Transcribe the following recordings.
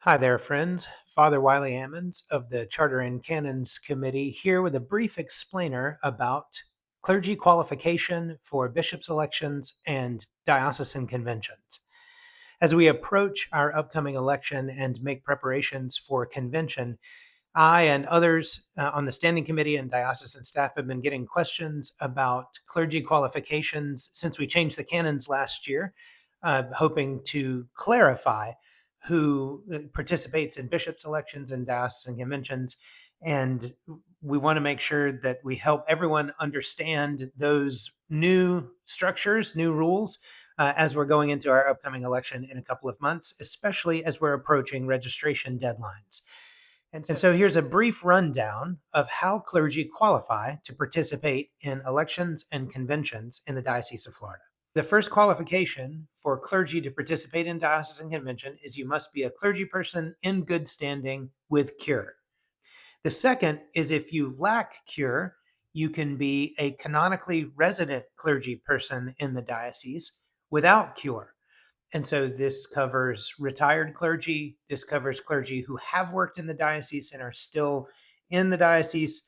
Hi there, friends. Father Wiley Ammons of the Charter and Canons Committee here with a brief explainer about clergy qualification for bishops' elections and diocesan conventions. As we approach our upcoming election and make preparations for convention, I and others on the standing committee and diocesan staff have been getting questions about clergy qualifications since we changed the canons last year, hoping to clarify who participates in bishops' elections and diocesan conventions. And we want to make sure that we help everyone understand those new structures, new rules, as we're going into our upcoming election in a couple of months, especially as we're approaching registration deadlines. And so here's a brief rundown of how clergy qualify to participate in elections and conventions in the Diocese of Florida. The first qualification for clergy to participate in diocesan convention is you must be a clergy person in good standing with cure. The second is if you lack cure, you can be a canonically resident clergy person in the diocese without cure. And so this covers retired clergy. This covers clergy who have worked in the diocese and are still in the diocese.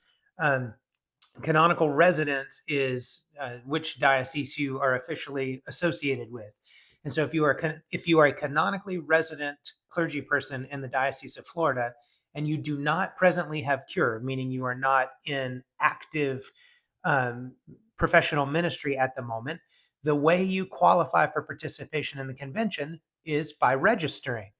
Canonical residence is which diocese you are officially associated with. And so if you are a canonically resident clergy person in the Diocese of Florida and you do not presently have cure, meaning you are not in active professional ministry at the moment, the way you qualify for participation in the convention is by registering.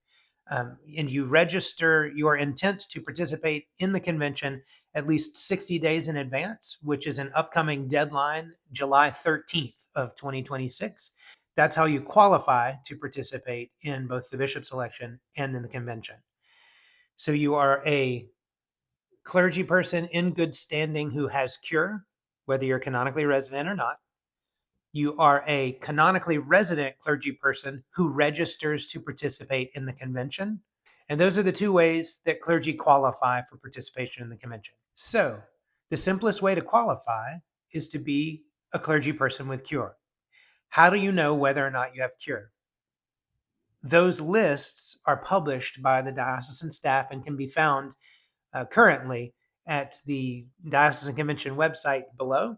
And you register your intent to participate in the convention at least 60 days in advance, which is an upcoming deadline, July 13th of 2026. That's how you qualify to participate in both the bishop's election and in the convention. So you are a clergy person in good standing who has cure, whether you're canonically resident or not. You are a canonically resident clergy person who registers to participate in the convention. And those are the two ways that clergy qualify for participation in the convention. So the simplest way to qualify is to be a clergy person with cure. How do you know whether or not you have cure? Those lists are published by the diocesan staff and can be found currently at the diocesan convention website below.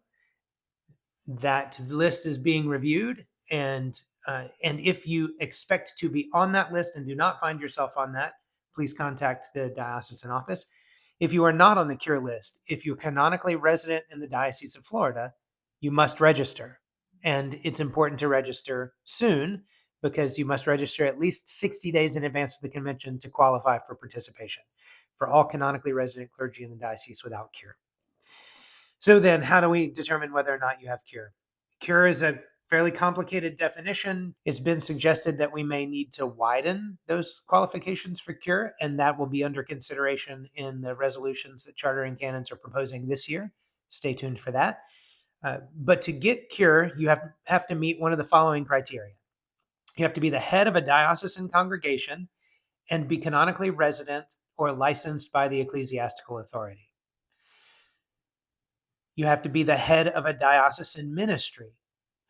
That list is being reviewed, and if you expect to be on that list and do not find yourself on that, please contact the diocesan office. If you are not on the cure list, if you're canonically resident in the Diocese of Florida, you must register. And it's important to register soon because you must register at least 60 days in advance of the convention to qualify for participation for all canonically resident clergy in the diocese without cure. So then, how do we determine whether or not you have cure? Cure is a fairly complicated definition. It's been suggested that we may need to widen those qualifications for cure, and that will be under consideration in the resolutions that Charter and Canons are proposing this year. Stay tuned for that. But to get cure, you have to meet one of the following criteria. You have to be the head of a diocesan congregation and be canonically resident or licensed by the ecclesiastical authority. You have to be the head of a diocesan ministry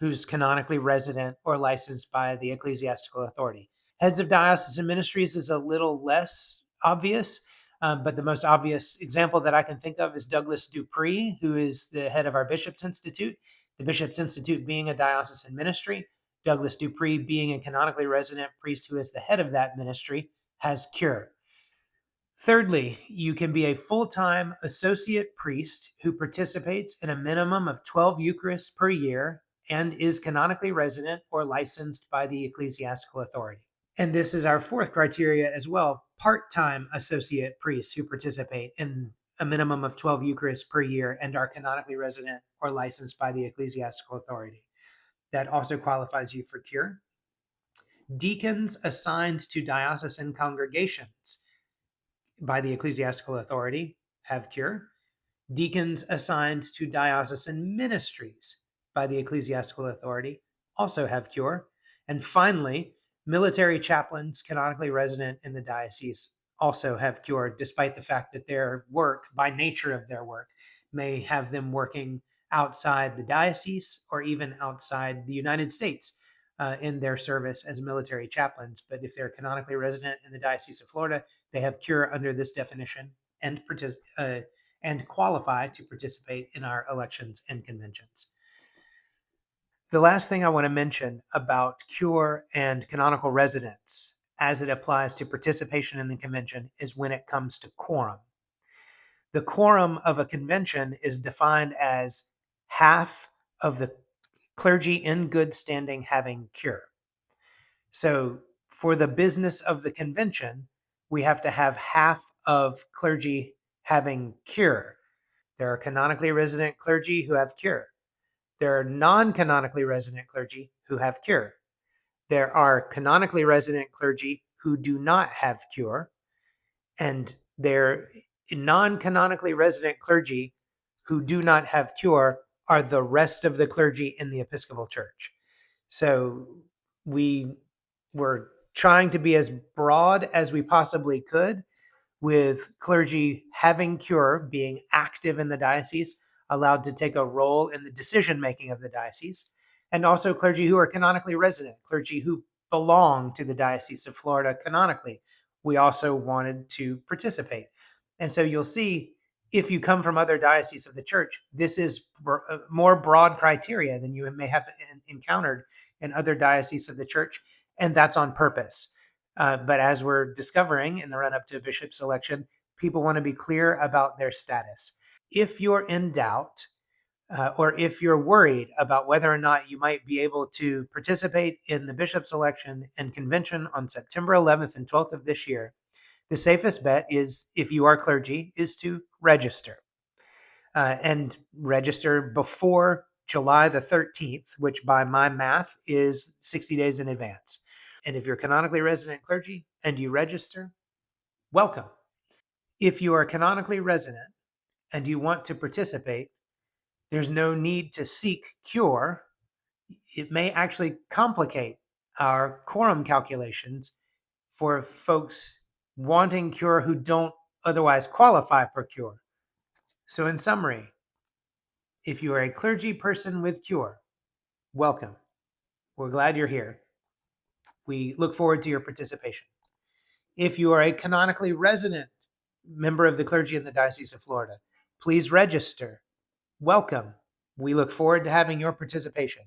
who's canonically resident or licensed by the ecclesiastical authority. Heads of diocesan ministries is a little less obvious, but the most obvious example that I can think of is Douglas Dupree, who is the head of our Bishops' Institute. The Bishops' Institute being a diocesan ministry, Douglas Dupree being a canonically resident priest who is the head of that ministry, has cure. Thirdly, you can be a full-time associate priest who participates in a minimum of 12 Eucharists per year and is canonically resident or licensed by the ecclesiastical authority. And this is our fourth criteria as well, part-time associate priests who participate in a minimum of 12 Eucharists per year and are canonically resident or licensed by the ecclesiastical authority. That also qualifies you for cure. Deacons assigned to diocesan congregations by the ecclesiastical authority have cure. Deacons assigned to diocesan ministries by the ecclesiastical authority also have cure. And finally, military chaplains canonically resident in the diocese also have cure, despite the fact that their work, by nature of their work, may have them working outside the diocese or even outside the United States. in their service as military chaplains. But if they're canonically resident in the Diocese of Florida, they have cure under this definition and and qualify to participate in our elections and conventions. The last thing I want to mention about cure and canonical residence as it applies to participation in the convention is when it comes to quorum. The quorum of a convention is defined as half of the clergy in good standing having cure. So for the business of the convention, we have to have half of clergy having cure. There are canonically resident clergy who have cure. There are non-canonically resident clergy who have cure. There are canonically resident clergy who do not have cure, and there non-canonically resident clergy who do not have cure are the rest of the clergy in the Episcopal Church. So we were trying to be as broad as we possibly could, with clergy having cure, being active in the diocese, allowed to take a role in the decision making of the diocese, and also clergy who are canonically resident, clergy who belong to the Diocese of Florida canonically. We also wanted to participate. And so you'll see, if you come from other dioceses of the church, this is more broad criteria than you may have encountered in other dioceses of the church, and that's on purpose. But as we're discovering in the run up to a bishop's election, people want to be clear about their status. If you're in doubt, or if you're worried about whether or not you might be able to participate in the bishop's election and convention on September 11th and 12th of this year, the safest bet is, if you are clergy, is to register. And register before July the 13th, which by my math is 60 days in advance. And if you're canonically resident clergy and you register, welcome. If you are canonically resident and you want to participate, there's no need to seek cure. It may actually complicate our quorum calculations for folks wanting cure who don't otherwise qualify for cure. So in summary, if you are a clergy person with cure, welcome. We're glad you're here. We look forward to your participation. If you are a canonically resident member of the clergy in the Diocese of Florida, please register. Welcome. We look forward to having your participation.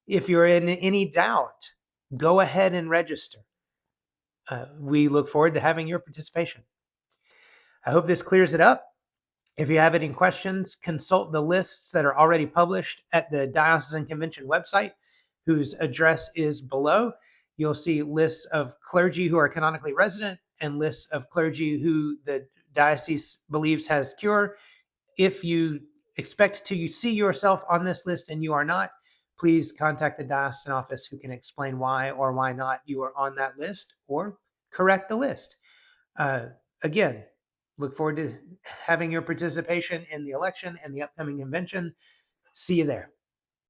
If you're in any doubt, go ahead and register. We look forward to having your participation. I hope this clears it up. If you have any questions, consult the lists that are already published at the Diocesan Convention website, whose address is below. You'll see lists of clergy who are canonically resident and lists of clergy who the diocese believes has cure. If you expect to see yourself on this list and you are not, please contact the diocesan office, who can explain why or why not you are on that list, or correct the list. Again, look forward to having your participation in the election and the upcoming convention. See you there.